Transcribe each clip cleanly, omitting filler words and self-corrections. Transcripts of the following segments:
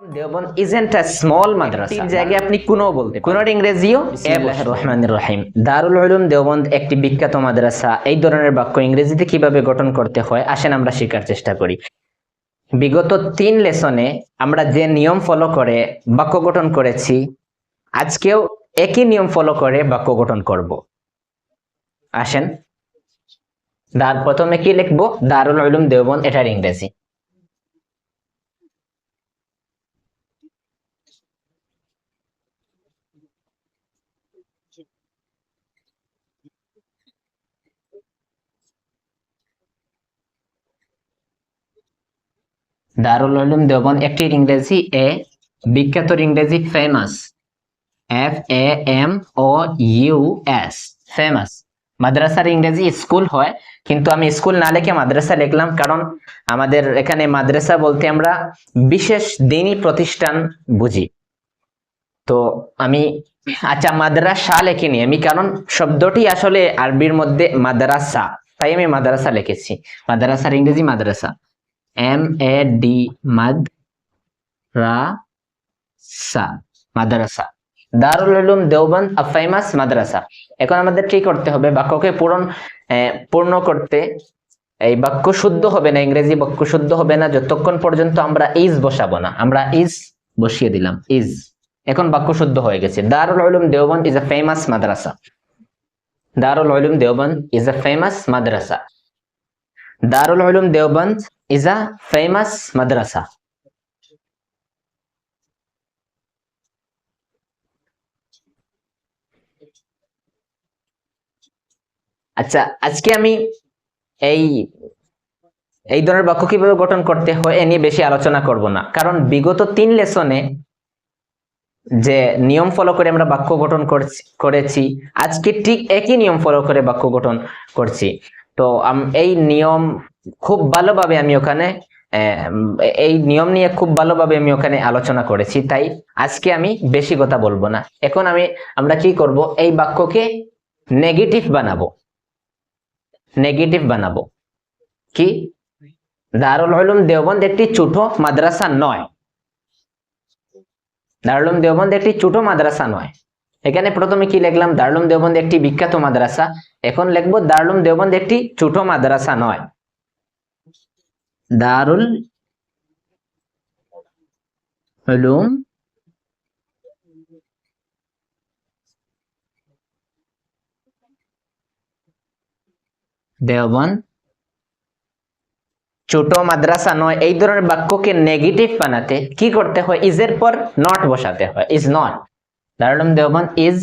Deoband isn't a small মাদ্রাসা। এই জায়গায় আপনি কোনো বলতে কোনোর ইংরেজিও বিসমিল্লাহির রহমানির রহিম। দারুল উলুম দেওবন্দ একটি বিখ্যাত মাদ্রাসা। এই ধরনের বাক্য ইংরেজিতে কিভাবে গঠন করতে হয় আসেন আমরা শেখার চেষ্টা করি। বিগত 3 লেসনে আমরা যে নিয়ম ফলো করে বাক্য গঠন করেছি, আজকেও একই নিয়ম ফলো করে বাক্য গঠন করব। আসেন, প্রথমে কি লিখবো? দারুল উলুম দেওবন্দ, এটার ইংরেজি। দারুল উলুম দেওবন্দ একটির ইংরেজি বিখ্যাত ইংরেজি ফেমাস, FAMOUS, ফেমাস। মাদ্রাসার ইংরেজি স্কুল হয়, কিন্তু আমি স্কুল না লিখে মাদ্রাসা লিখলাম, কারণ আমাদের এখানে মাদ্রাসা বলতে আমরা বিশেষ দ্বীনি প্রতিষ্ঠান বুঝি। তো আমি মাদ্রাসা লিখিনি আমি, কারণ শব্দটি আসলে আরবির মধ্যে মাদ্রাসা, তাই আমি মাদ্রাসা লিখেছি। মাদ্রাসার ইংরেজি madrasa, MAD, madrasa. Darul Uloom Deoband a famous madrasa. এখন আমাদের কি করতে হবে? বাক্যকে পূর্ণ করতে এই বাক্য শুদ্ধ হবে না, ইংরেজি বাক্য শুদ্ধ হবে না যতক্ষণ পর্যন্ত আমরা ইজ বসাবো না। আমরা ইজ বসিয়ে দিলাম, ইজ। এখন বাক্য শুদ্ধ হয়ে গেছে। Darul Uloom Deoband is a famous madrasa. Darul Uloom Deoband is a famous madrasa. Darul Uloom Deoband is a famous madrasa. আচ্ছা, আজকে আমি এই ধরনের বাক্য কিভাবে গঠন করতে হয় এ নিয়ে বেশি আলোচনা করব না, কারণ বিগত 3 লেসনে যে নিয়ম ফলো করে আমরা বাক্য গঠন করেছি, আজকে ঠিক একই নিয়ম ফলো করে বাক্য গঠন করছি। তো এই নিয়ম খুব ভালোভাবে আমি ওখানে এই নিয়ম নিয়ে খুব ভালোভাবে আমি ওখানে আলোচনা করেছি, তাই আজকে আমি বেশি কথা বলবো না। এখন আমরা কি করব? এই বাক্যকে নেগেটিভ বানাবো। নেগেটিভ বানাবো কি? দারুল উলুম দেওবন্দ একটি ছোট মাদ্রাসা নয়। দারুল উলুম দেওবন্দ একটি ছোট মাদ্রাসা নয়। এখানে প্রথমে কি লিখলাম? দারুল উলুম দেওবন্দ একটি বিখ্যাত মাদ্রাসা। এখন লিখবো দারুল উলুম দেওবন্দ একটি ছোট মাদ্রাসা নয়। দারুল উলুম দেওবন্দ ছোট মাদ্রাসা নয়। এই ধরনের বাক্যকে নেগেটিভ বানাতে কি করতে হয়? ইজের পর নট বসাতে হয়, is not. Darul Uloom Deoband is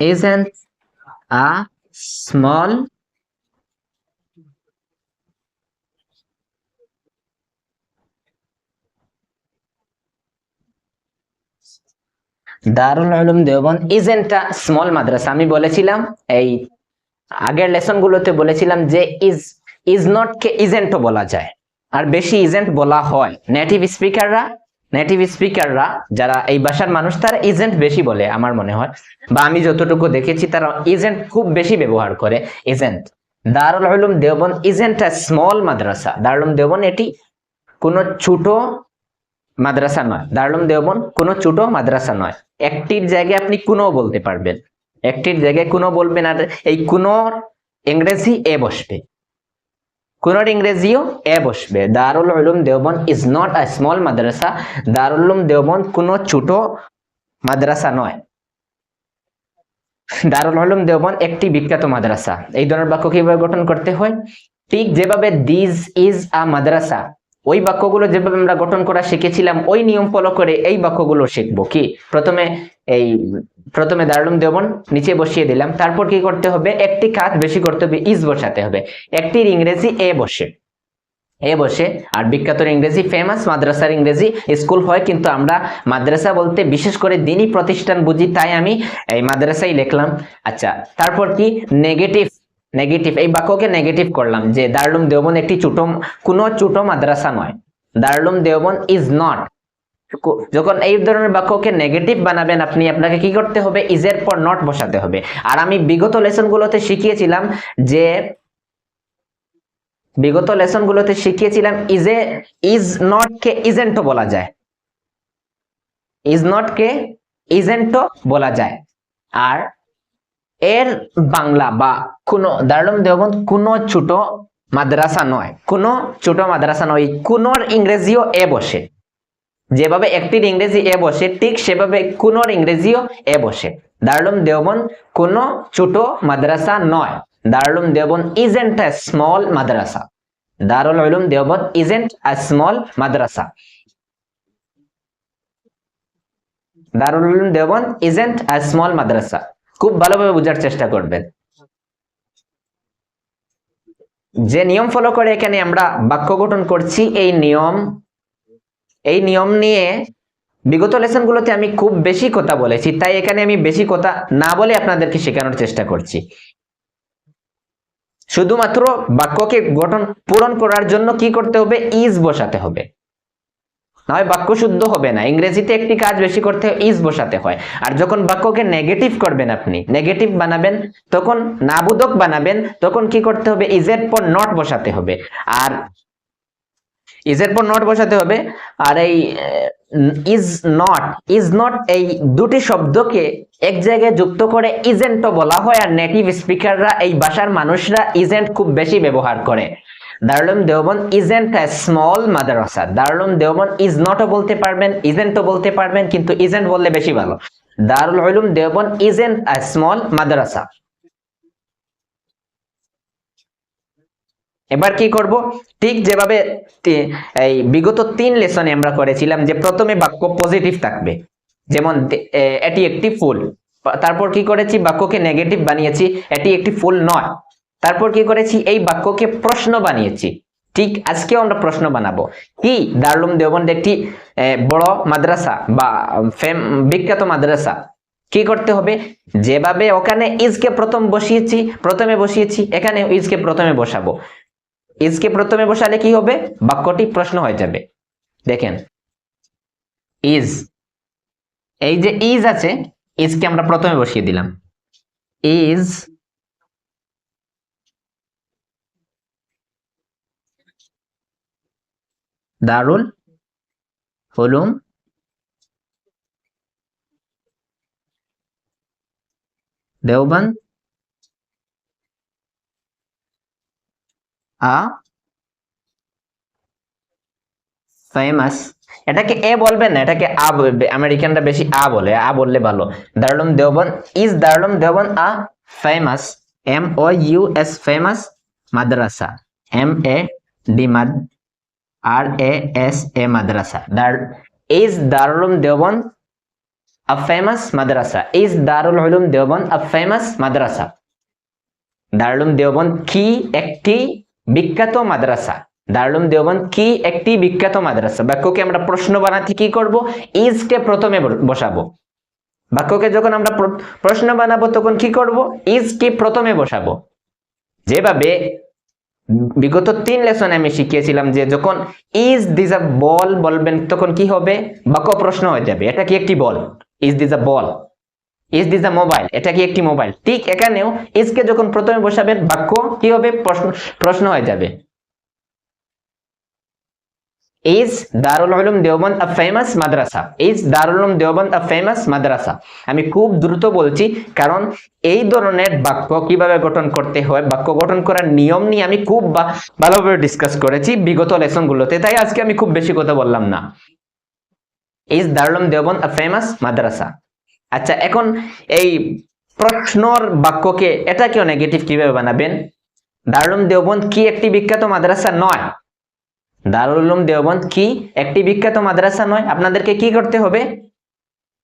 isn't a small Darul Uloom Deoband isn't a small madrasa. আমি বলেছিলাম এই আগের লেসন গুলোতে বলেছিলাম যে ইজ নট কে ইজেন্টও বলা যায়, আর বেশি ইজেন্ট বলা হয়। নেটিভ স্পিকাররা যারা এই ভাষার মানুষ, তারা ইজেন্ট বেশি বলে আমার মনে হয়, বা আমি যতটুকু দেখেছি তারা ইজেন্ট খুব বেশি ব্যবহার করে। Isn't. Darul Uloom Deoband isn't a small madrasa. Darul Uloom Deoband এটি কোনো ছোট মাদ্রাসা নয়। দারুল উলুম দেওবন্দ কোনো ছোট মাদ্রাসা নয়। একটির জায়গায় আপনি কোনো বলতে পারবেন, একটির জায়গায় কোনো বলবেন, আর এই কোনোর ইংরেজি এ বসবে, কোনোর ইংরেজিও এ বসবে। Darul Uloom Deoband is not a small madrasa. Darul Uloom Deoband কোনো ছোট মাদ্রাসা নয়। দারুল উলুম দেওবন্দ একটি বিখ্যাত মাদ্রাসা। এই ধরনের বাক্য কিভাবে গঠন করতে হয়? ঠিক যেভাবে দিস ইজ আ মাদ্রাসা, ওই বাক্যগুলো যেভাবে আমরা গঠন করা শিখেছিলাম, ওই নিয়ম ফলো করে এই বাক্যগুলো শিখবো। কি? প্রথমে দারুল উলুম দেওবন্দ নিচে বসিয়ে দিলাম, তারপর কি করতে হবে? একটি কাজ বেশি করতে হবে, ইজ বসাতে হবে। একটির ইংরেজি এ বসে, আর বিখ্যাত ইংরেজি ফেমাস, মাদ্রাসার ইংরেজি স্কুল হয়, কিন্তু আমরা মাদ্রাসা বলতে বিশেষ করে দ্বীনি প্রতিষ্ঠান বুঝি, তাই আমি এই মাদ্রাসাই লিখলাম। আচ্ছা, তারপর কি? নেগেটিভ। এই বাক্যকে নেগেটিভ করলাম যে দারুল উলুম দেওবন্দ একটি কোনো ছোট মাদ্রাসা নয়। দারুল উলুম দেওবন্দ ইজ নট যখন এই ধরনের বাক্যকে নেগেটিভ বানাবেন আপনি, আপনাকে কি করতে হবে, ইজ এর পর নট বসাতে হবে। আর আমি বিগত লেসনগুলোতে শিখিয়েছিলাম যে ইজ নট কে ইজেন্টও বলা যায়, ইজ নট কে ইজেন্টও বলা যায়। আর এর বাংলা বা কোনো দারুল উলুম দেওবন্দ কোনো ছোট মাদ্রাসা নয়, কোনো ছোট মাদ্রাসা নয়। কোনোর ইংরেজিও এ বসে, যেভাবে একটির ইংরেজি এ বসে ঠিক সেভাবে কোনোর ইংরেজিও এ বসে। দারুল উলুম দেওবন্দ কোনো ছোট মাদ্রাসা নয়। দারুল Uloom Deoband isn't a small madrasa. Darul Uloom Deoband isn't a small madrasa. Darul Uloom Deoband isn't a small মাদ্রাসা। খুব ভালোভাবে বোঝার চেষ্টা করবেন। যে নিয়ম ফলো করে এখানে আমরা বাক্য গঠন করছি, এই নিয়ম নিয়ে বিগত লেসনগুলোতে আমি খুব বেশি কথা বলেছি, তাই এখানে আমি বেশি কথা না বলে আপনাদেরকে শেখানোর চেষ্টা করছি। শুধুমাত্র বাক্যকে গঠন পূরণ করার জন্য কি করতে হবে, ইজ বসাতে হবে, নয় বাক্য শুদ্ধ হবে না। ইংরেজিতে একটি কাজ বেশি করতে হয়, ইজ বসাতে হয়। আর যখন বাক্যকে নেগেটিভ করবেন, আপনি নেগেটিভ বানাবেন, তখন নাবোধক বানাবেন, তখন কি করতে হবে, ইজের পর নট বসাতে হবে। আর ইজের পর নট বসাতে হবে। আর এই ইজ নট এই দুটি শব্দকে এক জায়গায় যুক্ত করে ইজেন্টও বলা হয়। আর নেটিভ স্পিকাররা, এই ভাষার মানুষরা ইজেন্ট খুব বেশি ব্যবহার করে। দারুল Uloom Deoband isn't a small madrasa. Darul Uloom Deoband is notও বলতে পারবেন, isn'tও বলতে পারবেন, কিন্তু isn't বললে বেশি ভালো। Darul Uloom Deoband isn't a small মাদ্রাসা। এবার কি করব, ঠিক যেভাবে এই বিগত 3 লেসনে আমরা করেছিলাম যে প্রথমে বাক্য পজিটিভ থাকবে, যেমন এটি একটি ফুল। তারপর কি করেছি, বাক্যকে নেগেটিভ বানিয়েছি, এটি একটি ফুল নয়। তারপর কি করেছি, এই বাক্যকে প্রশ্ন বানিয়েছি। ঠিক আজকেও আমরা প্রশ্ন বানাবো। কি, দারুল উলুম দেওবন্দ একটি বড় মাদ্রাসা বা বিখ্যাত মাদ্রাসা। কি করতে হবে, যেভাবে ওখানে ইজকে প্রথমে বসিয়েছি, এখানে ইজকে প্রথমে বসাবো। ইজকে প্রথমে বসালে কি হবে, বাক্যটি প্রশ্ন হয়ে যাবে। দেখেন, ইজ, এই যে ইজ আছে, ইজকে আমরা প্রথমে বসিয়ে দিলাম। ইজ দারুল উলুম দেওবন্দ ফেমাস, এটাকে এ বলবেন না, এটাকে আ বলবে। আমেরিকানরা বেশি আ বলে, আ বললে ভালো। Darul Uloom Deoband is Darul Uloom Deoband a famous, MOUS famous madrasa, MAD RASA madrasa. Is Darul Uloom Deoband a famous madrasa, is Darul Uloom Deoband a famous madrasa. Darul Uloom Deoband কি একটি বিখ্যাত মাদ্রাসা। দারুল উলুম দেওবন্দ কি একটি বিখ্যাত মাদ্রাসা। বাক্যকে আমরা প্রশ্ন বানাতে কি করব, ইজকে প্রথমে বসাবো। বাক্যকে যখন আমরা প্রশ্ন বানাবো তখন কি করব, ইজকে প্রথমে বসাবো। যেভাবে বিগত 3 লেসনে আমি শিখিয়েছিলাম যে যখন ইজ দিস আ বল বলবেন তখন কি হবে, বাক্য প্রশ্ন হয়ে যাবে, এটা কি একটি বল। Is this a ball, is this a mobile, এটা কি একটি মোবাইল। ঠিক এখানেও ইজকে যখন প্রথমে বসাবেন বাক্য কি হবে, প্রশ্ন হয়ে যাবে। Is Darul Uloom Deoband a famous madrasa, is Darul Uloom Deoband a famous madrasa. আমি খুব দ্রুত বলছি কারণ এই ধরনের বাক্য কিভাবে গঠন করতে হয়, বাক্য গঠন করার নিয়ম নিয়ে আমি খুব ভালোভাবে ডিসকাস করেছি বিগত লেসনগুলোতে, তাই আজকে আমি খুব বেশি কথা বললাম না। Is Darul Uloom Deoband a famous madrasa. আচ্ছা, এখন এই প্রশ্নর বাক্যকে এটাকেও নেগেটিভ কিভাবে বানাবেন, দারুল উলুম দেওবন্দ কি একটি বিখ্যাত মাদ্রাসা নয়। দারুল উলুম দেওবন্দ কি একটি বিখ্যাত মাদ্রাসা নয়। আপনাদেরকে কি করতে হবে,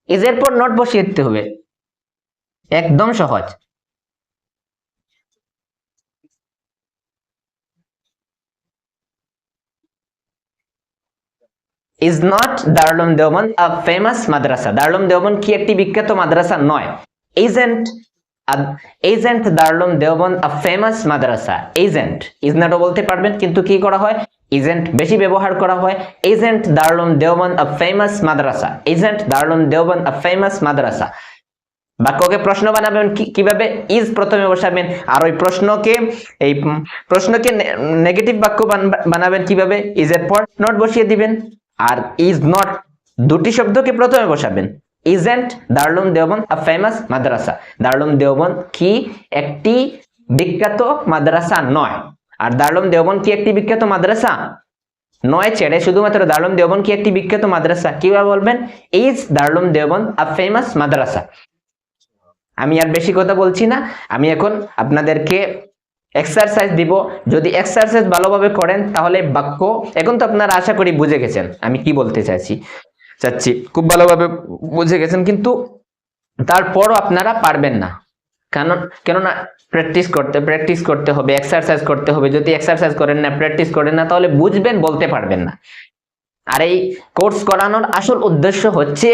ইজের পর নট বসিয়ে দিতে হবে, একদম সহজ। Is not Darul Uloom Deoband a famous madrasa. Darul Uloom Deoband কি একটি বিখ্যাত মাদ্রাসা নয়। Isn't Darul Uloom Deoband a famous madrasa. Is নটও বলতে পারবেন, কিন্তু কি করা হয়, ইজেন্ট বেশি ব্যবহার করা হয়। Isn't Darul Deoband a famous madrasa, isn't Darul Deoband a famous madrasa. বাক্যকে প্রশ্ন বানাবেন কিভাবে? ইজ প্রথমে বসাবেন, আর ওই প্রশ্নকে নেগেটিভ বাক্য বানাবেন কিভাবে? ইজ এর পর নট বসিয়ে দিবেন, আর ইজ নট দুটি শব্দকে প্রথমে বসাবেন। Isn't Darul Deoband a famous madrasa, Darul Deoband কি একটি বিখ্যাত মাদ্রাসা নয়, আর দারুল দেওবন্দ কি একটি বিখ্যাত মাদ্রাসা নয় ছেড়ে শুধুমাত্র দারুল দেওবন্দ কি একটি বিখ্যাত মাদ্রাসা কিভাবে বলবেন? Is Darul Deoband a famous madrasa. আমি আর বেশি কথা বলছি না, আমি এখন আপনাদেরকে এক্সারসাইজ দিব। যদি এক্সারসাইজ ভালোভাবে করেন তাহলে বাক্য, এখন তো আপনারা আশা করি বুঝে গেছেন আমি কি বলতে চাচ্ছি, খুব ভালোভাবে বুঝে গেছেন, কিন্তু তারপরও আপনারা পারবেন না। কেননা প্র্যাকটিস করতে হবে, এক্সারসাইজ করতে হবে। যদি এক্সারসাইজ করেন না, প্র্যাকটিস করেন না, তাহলে বুঝবেন, বলতে পারবেন না। আর এই কোর্স করানোর আসল উদ্দেশ্য হচ্ছে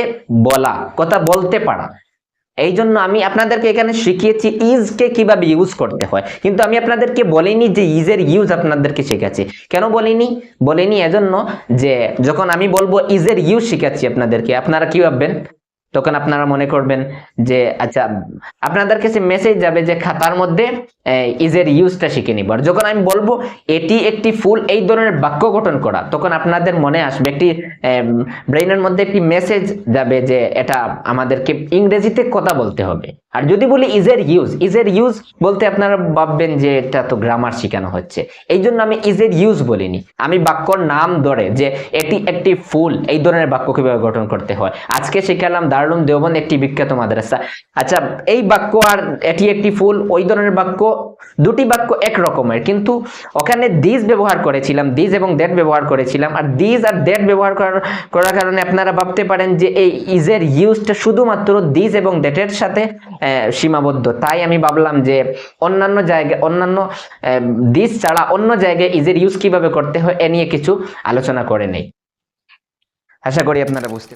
বলা, কথা বলতে পারা। এই জন্য আমি আপনাদেরকে এখানে শিখিয়েছি ইজকে কিভাবে ইউজ করতে হয়, কিন্তু আমি আপনাদেরকে বলিনি যে ইজের ইউজ আপনাদেরকে শেখাচ্ছি। কেন বলিনি এজন্য যে যখন আমি বলবো ইজের ইউজ শিখাচ্ছি আপনাদেরকে, আপনারা কি ভাববেন? তখন আপনারা মনে করবেন যে আচ্ছা, আপনাদের কাছে মেসেজ যাবে যে খাতার মধ্যে ইজের ইউজটা শিখে নিব। আর যখন আমি বলবো এটি একটি ফুল, এই ধরনের বাক্য গঠন করা, তখন আপনাদের মনে আসবে, একটি ব্রেইনের মধ্যে একটি মেসেজ যাবে যে এটা আমাদেরকে ইংরেজিতে কথা বলতে হবে। আর যদি বলি ইজের ইউজ বলতে আপনারা ভাববেন যে এটা তো গ্রামার শেখানো হচ্ছে। এই জন্য আমি ইজের ইউজ বলিনি, আমি বাক্যর নাম ধরে যে এটি একটি ফুল, এই ধরনের বাক্য কিভাবে গঠন করতে হয় আজকে শিখালাম। দারুল দেওবন্দ একটি বিখ্যাত মাদ্রাসা। আচ্ছা, এই বাক্য আর এটি একটি ফুল, ওই ধরনের বাক্য, দুটি বাক্য এক রকমের, কিন্তু ওখানে দিস ব্যবহার করেছিলাম, দিস এবং দ্যাট ব্যবহার করেছিলাম। আর দিস আর দ্যাট ব্যবহার করার কারণে আপনারা ভাবতে পারেন যে এই ইজের ইউজটা শুধুমাত্র দিস এবং দ্যাটের সাথে সীমাবদ্ধ। তাই আমি ভাবলাম যে অন্যান্য দিস ছাড়া অন্য জায়গায় ইজের ইউজ কিভাবে করতে হয় এ নিয়ে কিছু আলোচনা করে নেই। আশা করি আপনারা বুঝতে